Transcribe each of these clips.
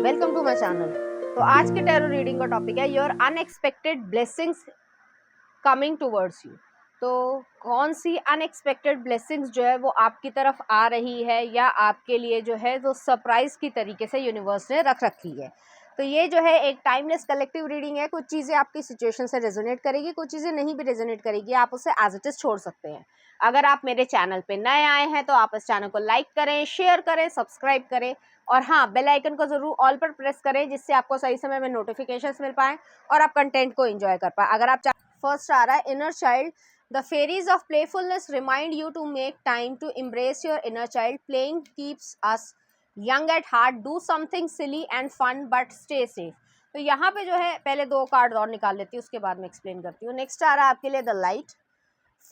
Welcome to my channel. तो आज के टैरो रीडिंग का टॉपिक है your unexpected blessings coming towards you. तो कौन सी अनएक्सपेक्टेड ब्लेसिंग्स जो है वो आपकी तरफ आ रही है या आपके लिए जो है वो सरप्राइज की तरीके से यूनिवर्स ने रख रखी है। तो ये जो है एक टाइमलेस कलेक्टिव रीडिंग है। कुछ चीज़ें आपकी सिचुएशन से रेजोनेट करेगी, कुछ चीज़ें नहीं भी रेजोनेट करेगी, आप उसे एज इट इज छोड़ सकते हैं। अगर आप मेरे चैनल पे नए आए हैं तो आप इस चैनल को लाइक करें, शेयर करें, सब्सक्राइब करें और हाँ, बेल आइकन को जरूर ऑल पर प्रेस करें जिससे आपको सही समय में नोटिफिकेशंस मिल पाएँ और आप कंटेंट को एंजॉय कर पाए। अगर आप फर्स्ट आ रहा है inner child, the fairies of playfulness remind you to make time to embrace your inner child. Playing keeps us young at heart, do something silly and fun but stay safe. तो यहाँ पे जो है पहले दो कार्ड और निकाल लेती हूँ, उसके बाद में एक्सप्लेन करती हूँ। नेक्स्ट आ रहा है आपके लिए the light.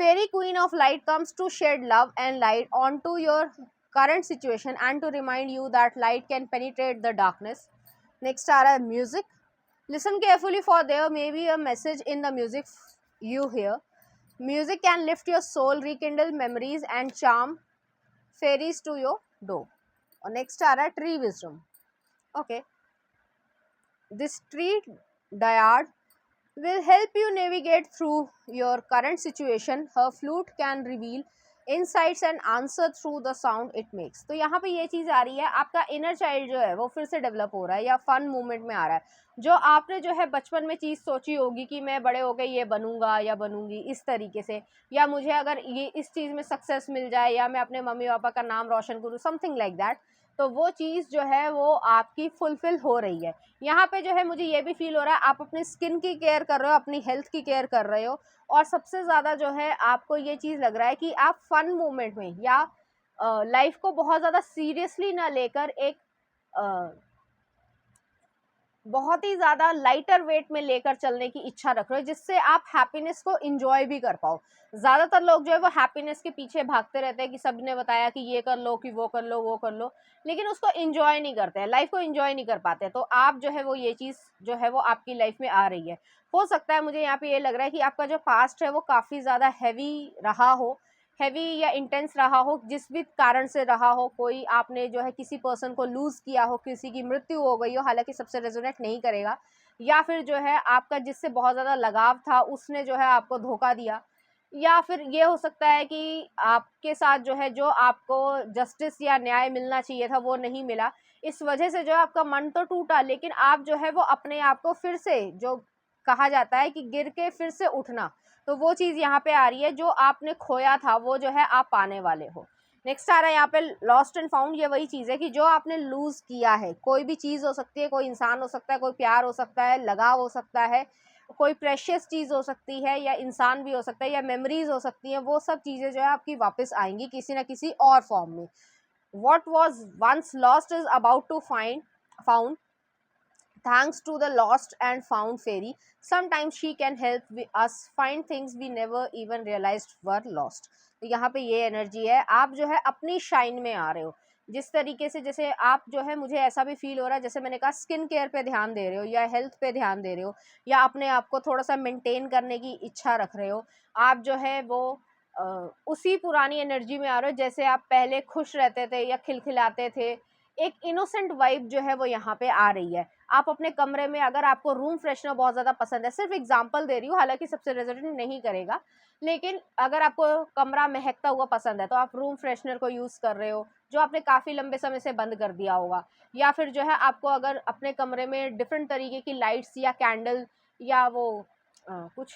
Fairy queen of light comes to shed love and light on to your current situation and to remind you that light can penetrate the darkness. Next are music. Listen carefully for there may be a message in the music you hear. Music can lift your soul, rekindle memories and charm fairies to your door. Or next are tree wisdom. Okay. This tree dyad will help you navigate through your current situation. Her flute can reveal insights and answer through the sound it makes. तो यहाँ पे ये चीज़ आ रही है, आपका inner child जो है वो फिर से डेवलप हो रहा है या फन मूवमेंट में आ रहा है। जो आपने जो है बचपन में चीज़ सोची होगी कि मैं बड़े हो गए ये बनूंगा या बनूंगी इस तरीके से, या मुझे अगर ये इस चीज़ में सक्सेस मिल जाए या मैं अपने मम्मी पापा का नाम रोशन करूँ, समथिंग लाइक दैट, तो वो चीज़ जो है वो आपकी फुलफिल हो रही है। यहाँ पे जो है मुझे ये भी फील हो रहा है आप अपनी स्किन की केयर कर रहे हो, अपनी हेल्थ की केयर कर रहे हो, और सबसे ज़्यादा जो है आपको ये चीज़ लग रहा है कि आप फन मोमेंट में या लाइफ को बहुत ज़्यादा सीरियसली ना लेकर एक बहुत ही ज़्यादा लाइटर वेट में लेकर चलने की इच्छा रख रहे हो, जिससे आप हैप्पीनेस को इंजॉय भी कर पाओ। ज़्यादातर लोग जो है वो हैप्पीनेस के पीछे भागते रहते हैं कि सबने बताया कि ये कर लो, कि वो कर लो, वो कर लो, लेकिन उसको इंजॉय नहीं करते हैं, लाइफ को इंजॉय नहीं कर पाते। तो आप जो है वो ये चीज़ जो है वो आपकी लाइफ में आ रही है। हो सकता है मुझे यहाँ पे ये लग रहा है कि आपका जो पास्ट है वो काफ़ी ज़्यादा हैवी रहा हो, हैवी या इंटेंस रहा हो, जिस भी कारण से रहा हो। कोई आपने जो है किसी पर्सन को लूज़ किया हो, किसी की मृत्यु हो गई हो, हालांकि सबसे रेजोनेट नहीं करेगा, या फिर जो है आपका जिससे बहुत ज़्यादा लगाव था उसने जो है आपको धोखा दिया, या फिर ये हो सकता है कि आपके साथ जो है जो आपको जस्टिस या न्याय मिलना चाहिए था वो नहीं मिला। इस वजह से जो है आपका मन तो टूटा, लेकिन आप जो है वो अपने आप को फिर से, जो कहा जाता है कि गिर के फिर से उठना, तो वो चीज़ यहाँ पे आ रही है। जो आपने खोया था वो जो है आप पाने वाले हो। नेक्स्ट आ रहा है यहाँ पे लॉस्ट एंड फाउंड। ये वही चीज़ है कि जो आपने लूज़ किया है, कोई भी चीज़ हो सकती है, कोई इंसान हो सकता है, कोई प्यार हो सकता है, लगाव हो सकता है, कोई प्रेशियस चीज़ हो सकती है, या इंसान भी हो सकता है, या मेमोरीज हो सकती हैं, वो सब चीज़ें जो है आपकी वापस आएंगी किसी ना किसी और फॉर्म में। What was once lost is about to found thanks to the lost and found fairy. Sometimes she can help us find things we never even realized were lost. तो यहाँ पे ये एनर्जी है, आप जो है अपनी शाइन में आ रहे हो। जिस तरीके से, जैसे आप जो है, मुझे ऐसा भी फील हो रहा है जैसे मैंने कहा स्किन केयर पे ध्यान दे रहे हो, या हेल्थ पे ध्यान दे रहे हो, या अपने आप को थोड़ा सा मेंटेन करने की इच्छा रख रहे हो। आप जो है वो उसी पुरानी एनर्जी में आ रहे हो जैसे आप पहले खुश रहते थे या खिलखिलाते थे। एक इनोसेंट वाइब जो है वो यहाँ पे आ रही है। आप अपने कमरे में, अगर आपको रूम फ्रेशनर बहुत ज़्यादा पसंद है, सिर्फ एग्जांपल दे रही हूँ, हालांकि सबसे रेजोनेट नहीं करेगा, लेकिन अगर आपको कमरा महकता हुआ पसंद है तो आप रूम फ्रेशनर को यूज़ कर रहे हो, जो आपने काफ़ी लंबे समय से बंद कर दिया होगा। या फिर जो है आपको अगर अपने कमरे में डिफरेंट तरीके की लाइट्स या कैंडल, या वो कुछ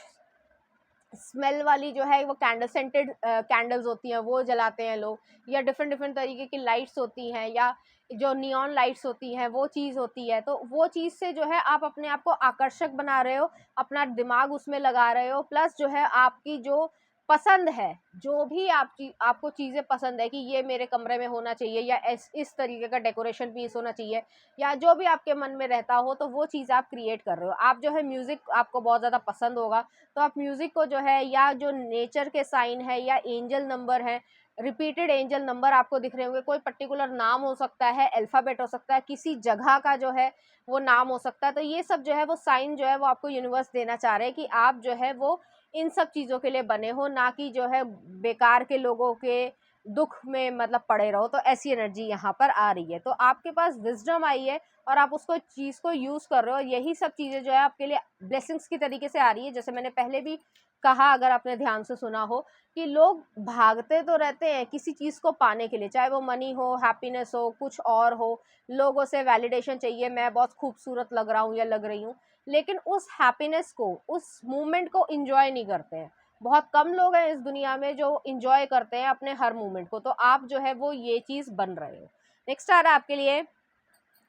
स्मेल वाली जो है वो कैंडल सेंटेड कैंडल्स होती हैं वो जलाते हैं लोग, या डिफरेंट डिफरेंट तरीके की लाइट्स होती हैं, या जो नियॉन लाइट्स होती हैं वो चीज़ होती है, तो वो चीज़ से जो है आप अपने आप को आकर्षक बना रहे हो, अपना दिमाग उसमें लगा रहे हो। प्लस जो है आपकी जो पसंद है, जो भी आपको चीज़ें पसंद है कि ये मेरे कमरे में होना चाहिए, या इस तरीके का डेकोरेशन पीस होना चाहिए, या जो भी आपके मन में रहता हो, तो वो चीज़ आप क्रिएट कर रहे हो। आप जो है म्यूज़िक आपको बहुत ज़्यादा पसंद होगा, तो आप म्यूज़िक को जो है, या जो नेचर के साइन है, या एंजल नंबर है, रिपीटेड एंजल नंबर आपको दिख रहे होंगे, कोई पर्टिकुलर नाम हो सकता है, अल्फ़ाबेट हो सकता है, किसी जगह का जो है वो नाम हो सकता है। तो ये सब जो है वो साइन जो है वो आपको यूनिवर्स देना चाह रहे हैं कि आप जो है वो इन सब चीज़ों के लिए बने हो, ना कि जो है बेकार के लोगों के दुख में मतलब पड़े रहो, तो ऐसी एनर्जी यहाँ पर आ रही है। तो आपके पास विजडम आई है और आप उसको चीज़ को यूज़ कर रहे हो, यही सब चीज़ें जो है आपके लिए ब्लेसिंग्स की तरीके से आ रही है। जैसे मैंने पहले भी कहा, अगर आपने ध्यान से सुना हो, कि लोग भागते तो रहते हैं किसी चीज़ को पाने के लिए, चाहे वो मनी हो, हैप्पीनेस हो, कुछ और हो, लोगों से वैलिडेशन चाहिए, मैं बहुत खूबसूरत लग रहा हूँ या लग रही हूँ, लेकिन उस हैप्पीनेस को, उस मोमेंट को इंजॉय नहीं करते हैं। बहुत कम लोग हैं इस दुनिया में जो इंजॉय करते हैं अपने हर मोमेंट को, तो आप जो है वो ये चीज़ बन रहे हो। नेक्स्ट आ रहा है आपके लिए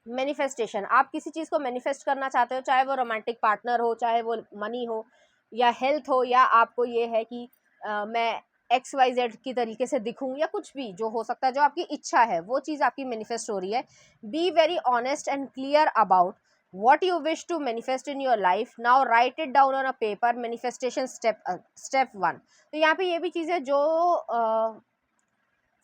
मैनिफेस्टेशन। आप किसी चीज़ को मैनिफेस्ट करना चाहते हो, चाहे वो रोमांटिक पार्टनर हो, चाहे वो मनी हो या हेल्थ हो, या आपको ये है कि मैं XYZ की तरीके से दिखूं, या कुछ भी जो हो सकता है, जो आपकी इच्छा है वो चीज़ आपकी मैनिफेस्ट हो रही है। Be very honest and clear about what you wish to manifest in your life. Now write it down on a paper. Manifestation step 1. तो यहाँ पे ये भी चीज़ है, जो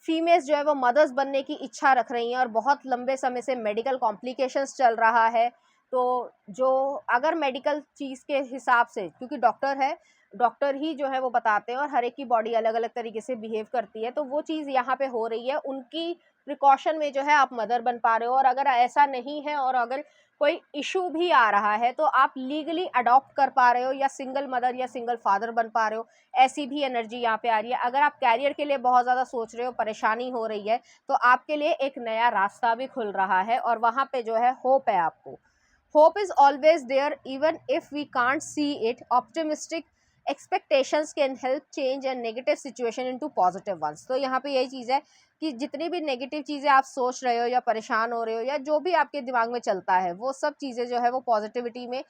फीमेल्स जो है वो मदर्स बनने की इच्छा रख रही हैं और बहुत लंबे समय से मेडिकल कॉम्प्लिकेशंस चल रहा है, तो जो अगर मेडिकल चीज़ के हिसाब से, क्योंकि डॉक्टर है, डॉक्टर ही जो है वो बताते हैं और हर एक की बॉडी अलग अलग तरीके से बिहेव करती है, तो वो चीज़ यहाँ पे हो रही है, उनकी प्रिकॉशन में जो है आप मदर बन पा रहे हो। और अगर ऐसा नहीं है और अगर कोई इशू भी आ रहा है, तो आप लीगली अडॉप्ट कर पा रहे हो या सिंगल मदर या सिंगल फादर बन पा रहे हो। ऐसी भी एनर्जी यहाँ पे आ रही है। अगर आप कैरियर के लिए बहुत ज़्यादा सोच रहे हो, परेशानी हो रही है, तो आपके लिए एक नया रास्ता भी खुल रहा है और वहाँ पे जो है होप है आपको। Hope is always there even if we can't see it. Optimistic expectations can help change and negative situation into positive ones. तो यहाँ पे यही चीज़ है कि जितनी भी नेगेटिव चीज़ें आप सोच रहे हो या परेशान हो रहे हो या जो भी आपके दिमाग में चलता है, वो सब चीज़ें जो है वो पॉजिटिविटी में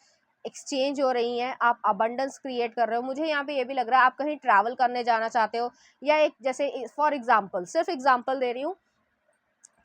एक्सचेंज हो रही हैं। आप अबंडेंस क्रिएट कर रहे हो। मुझे यहाँ पे ये भी लग रहा है आप कहीं ट्रैवल करने जाना चाहते हो, या एक जैसे फॉर एग्जांपल, सिर्फ एग्जांपल दे रही हूँ,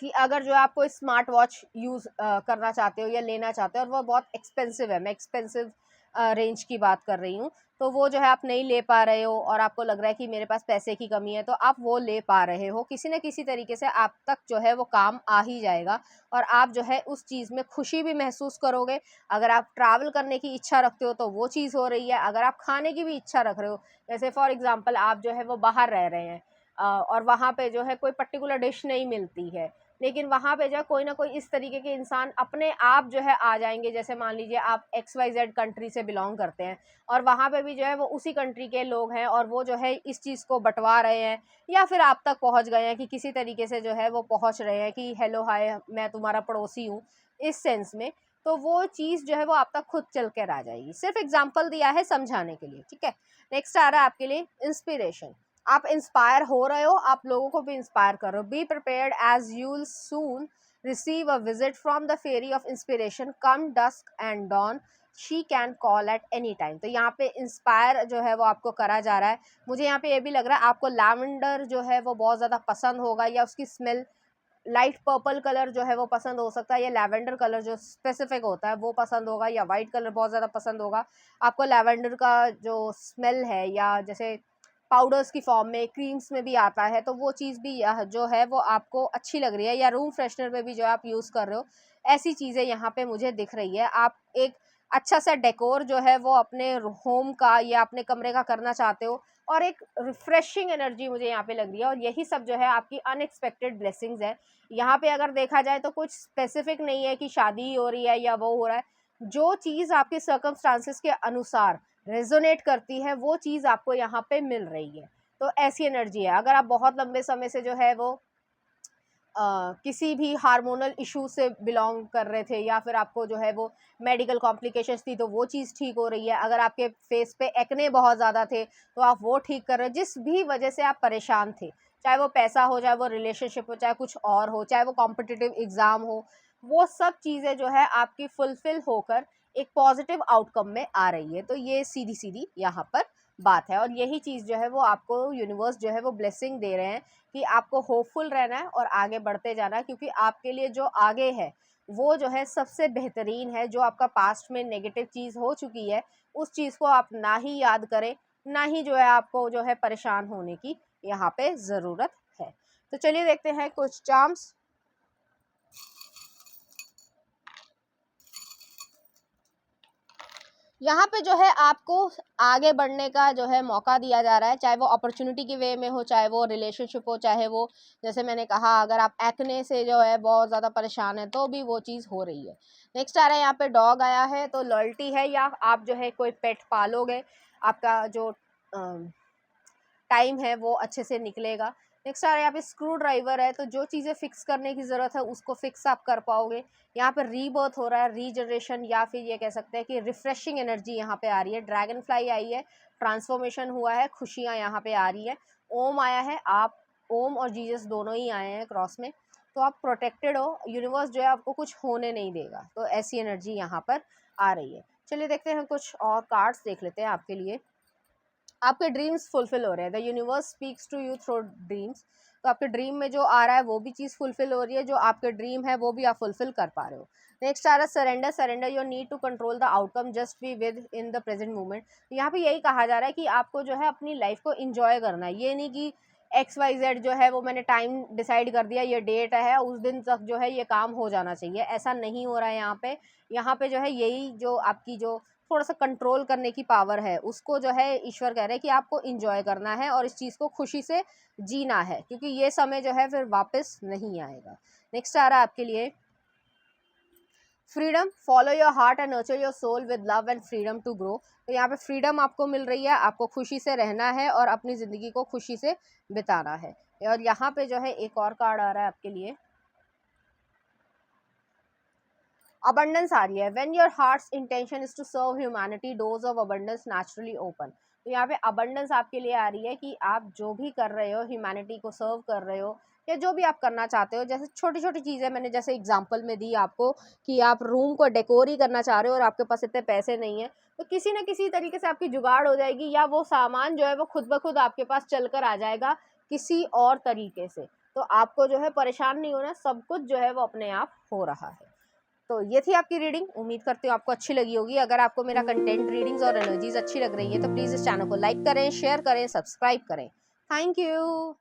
कि अगर जो आप कोई स्मार्ट वॉच यूज़ करना चाहते हो या लेना चाहते हो और वो बहुत एक्सपेंसिव है, मैं एक्सपेंसिव रेंज की बात कर रही हूँ, तो वो जो है आप नहीं ले पा रहे हो और आपको लग रहा है कि मेरे पास पैसे की कमी है, तो आप वो ले पा रहे हो, किसी न किसी तरीके से आप तक जो है वो काम आ ही जाएगा और आप जो है उस चीज़ में खुशी भी महसूस करोगे। अगर आप ट्रैवल करने की इच्छा रखते हो तो वो चीज़ हो रही है। अगर आप खाने की भी इच्छा रख रहे हो, जैसे फॉर एग्जाम्पल आप जो है वो बाहर रह रहे हैं और वहाँ पे जो है कोई पर्टिकुलर डिश नहीं मिलती है, लेकिन वहाँ पे जो है कोई ना कोई इस तरीके के इंसान अपने आप जो है आ जाएंगे। जैसे मान लीजिए आप XYZ कंट्री से बिलोंग करते हैं और वहाँ पे भी जो है वो उसी कंट्री के लोग हैं और वो जो है इस चीज़ को बंटवा रहे हैं या फिर आप तक पहुँच गए हैं कि किसी तरीके से जो है वो पहुँच रहे हैं कि हेलो हाय मैं तुम्हारा पड़ोसी हूँ, इस सेंस में। तो वो चीज़ जो है वो आप तक खुद चल कर आ जाएगी। सिर्फ एग्जाम्पल दिया है समझाने के लिए, ठीक है। नेक्स्ट आ रहा है आपके लिए इंस्पिरेशन। आप इंस्पायर हो रहे हो, आप लोगों को भी इंस्पायर कर रहे हो। Be prepared as you'll soon receive a visit from the fairy of inspiration come dusk and dawn, she can call at any time. तो यहाँ पे इंस्पायर जो है वो आपको करा जा रहा है। मुझे यहाँ पे ये भी लग रहा है आपको लैवेंडर जो है वो बहुत ज़्यादा पसंद होगा, या उसकी स्मेल, लाइट पर्पल कलर जो है वो पसंद हो सकता है, या लैवेंडर कलर जो स्पेसिफिक होता है वो पसंद होगा, या वाइट कलर बहुत ज़्यादा पसंद होगा आपको। लैवेंडर का जो स्मेल है, या जैसे पाउडर्स की फॉर्म में, क्रीम्स में भी आता है, तो वो चीज़ भी जो है वो आपको अच्छी लग रही है, या रूम फ्रेशनर में भी जो आप यूज़ कर रहे हो, ऐसी चीज़ें यहाँ पे मुझे दिख रही है। आप एक अच्छा सा डेकोर जो है वो अपने होम का या अपने कमरे का करना चाहते हो और एक रिफ्रेशिंग एनर्जी मुझे यहाँ पे लग रही है, और यही सब जो है आपकी अनएक्सपेक्टेड ब्लेसिंग्स है। यहाँ पे अगर देखा जाए तो कुछ स्पेसिफिक नहीं है कि शादी हो रही है या वो हो रहा है, जो चीज़ आपके सर्कमस्टांसेस के अनुसार रेजोनेट करती है वो चीज़ आपको यहाँ पे मिल रही है। तो ऐसी एनर्जी है। अगर आप बहुत लंबे समय से जो है वो किसी भी हार्मोनल इशू से बिलोंग कर रहे थे, या फिर आपको जो है वो मेडिकल कॉम्प्लिकेशंस थी, तो वो चीज़ ठीक हो रही है। अगर आपके फेस पे एक्ने बहुत ज़्यादा थे तो आप वो ठीक कर रहे हो। जिस भी वजह से आप परेशान थे, चाहे वो पैसा हो, चाहे वो रिलेशनशिप हो, चाहे कुछ और हो, चाहे वो कॉम्पिटिटिव एग्ज़ाम हो, वो सब चीज़ें जो है आपकी फुलफिल होकर एक पॉजिटिव आउटकम में आ रही है। तो ये सीधी सीधी यहाँ पर बात है, और यही चीज़ जो है वो आपको यूनिवर्स जो है वो ब्लेसिंग दे रहे हैं कि आपको होपफुल रहना है और आगे बढ़ते जाना है, क्योंकि आपके लिए जो आगे है वो जो है सबसे बेहतरीन है। जो आपका पास्ट में नेगेटिव चीज़ हो चुकी है, उस चीज़ को आप ना ही याद करें, ना ही जो है आपको जो है परेशान होने की यहाँ पे ज़रूरत है। तो चलिए देखते हैं कुछ चार्म्स। यहाँ पे जो है आपको आगे बढ़ने का जो है मौका दिया जा रहा है, चाहे वो अपॉर्चुनिटी के वे में हो, चाहे वो रिलेशनशिप हो, चाहे वो जैसे मैंने कहा अगर आप एक्ने से जो है बहुत ज़्यादा परेशान है तो भी वो चीज़ हो रही है। नेक्स्ट आ रहा है यहाँ पे डॉग आया है, तो लॉयल्टी है या आप जो है कोई पेट पालोगे, आपका जो टाइम है वो अच्छे से निकलेगा। नेक्स्ट आ रहा है यहाँ पे स्क्रू ड्राइवर है, तो जो चीज़ें फिक्स करने की ज़रूरत है उसको फिक्स आप कर पाओगे। यहाँ पे रीबर्थ हो रहा है, रीजनरेशन या फिर ये कह सकते हैं कि रिफ्रेशिंग एनर्जी यहाँ पे आ रही है। ड्रैगन फ्लाई आई है, ट्रांसफॉर्मेशन हुआ है, खुशियाँ यहाँ पे आ रही है। ओम आया है, आप ओम और जीसस दोनों ही आए हैं क्रॉस में, तो आप प्रोटेक्टेड हो, यूनिवर्स जो है आपको कुछ होने नहीं देगा, तो ऐसी एनर्जी यहाँ पर आ रही है। चलिए देखते हैं, कुछ और कार्ड्स देख लेते हैं आपके लिए। आपके ड्रीम्स फुलफिल हो रहे हैं, the universe speaks to you through dreams, तो आपके ड्रीम में जो आ रहा है वो भी चीज़ फुलफिल हो रही है, जो आपके ड्रीम है वो भी आप फुलफिल कर पा रहे हो। नेक्स्ट आ रहा है surrender, surrender your need to control the outcome, just be within the present moment. यहाँ पे यही कहा जा रहा है कि आपको जो है अपनी लाइफ को इंजॉय करना है, ये नहीं कि XYZ जो है वो मैंने टाइम डिसाइड कर दिया, ये डेट है, उस दिन तक जो है ये काम हो जाना चाहिए, ऐसा नहीं हो रहा है यहाँ पे। यहाँ पे जो है यही जो आपकी जो थोड़ा सा कंट्रोल करने की पावर है उसको जो है ईश्वर कह रहे हैं कि आपको इंजॉय करना है और इस चीज़ को खुशी से जीना है, क्योंकि ये समय जो है फिर वापस नहीं आएगा। नेक्स्ट आ रहा है आपके लिए freedom, follow your heart and nurture your soul with love and freedom to grow. तो यहाँ पे फ्रीडम आपको मिल रही है, आपको खुशी से रहना है और अपनी ज़िंदगी को खुशी से बिताना है। और यहाँ पे जो है एक और कार्ड आ रहा है आपके लिए, अबंडेंस आ रही है, when your heart's intention is to serve humanity doors of abundance naturally open. तो यहाँ पे अबंडेंस आपके लिए आ रही है कि आप जो भी कर रहे हो, ह्यूमैनिटी को सर्व कर रहे हो या जो भी आप करना चाहते हो, जैसे छोटी छोटी चीज़ें मैंने जैसे एग्जांपल में दी आपको कि आप रूम को डेकोर ही करना चाह रहे हो और आपके पास इतने पैसे नहीं है, तो किसी न किसी तरीके से आपकी जुगाड़ हो जाएगी या वो सामान जो है वो खुद ब खुद आपके पास चल कर आ जाएगा किसी और तरीके से। तो आपको जो है परेशान नहीं होना, सब कुछ जो है वो अपने आप हो रहा है। तो ये थी आपकी रीडिंग, उम्मीद करती हूँ आपको अच्छी लगी होगी। अगर आपको मेरा कंटेंट, रीडिंग्स और एनर्जीज अच्छी लग रही है तो प्लीज़ इस चैनल को लाइक करें, शेयर करें, सब्सक्राइब करें। Thank you.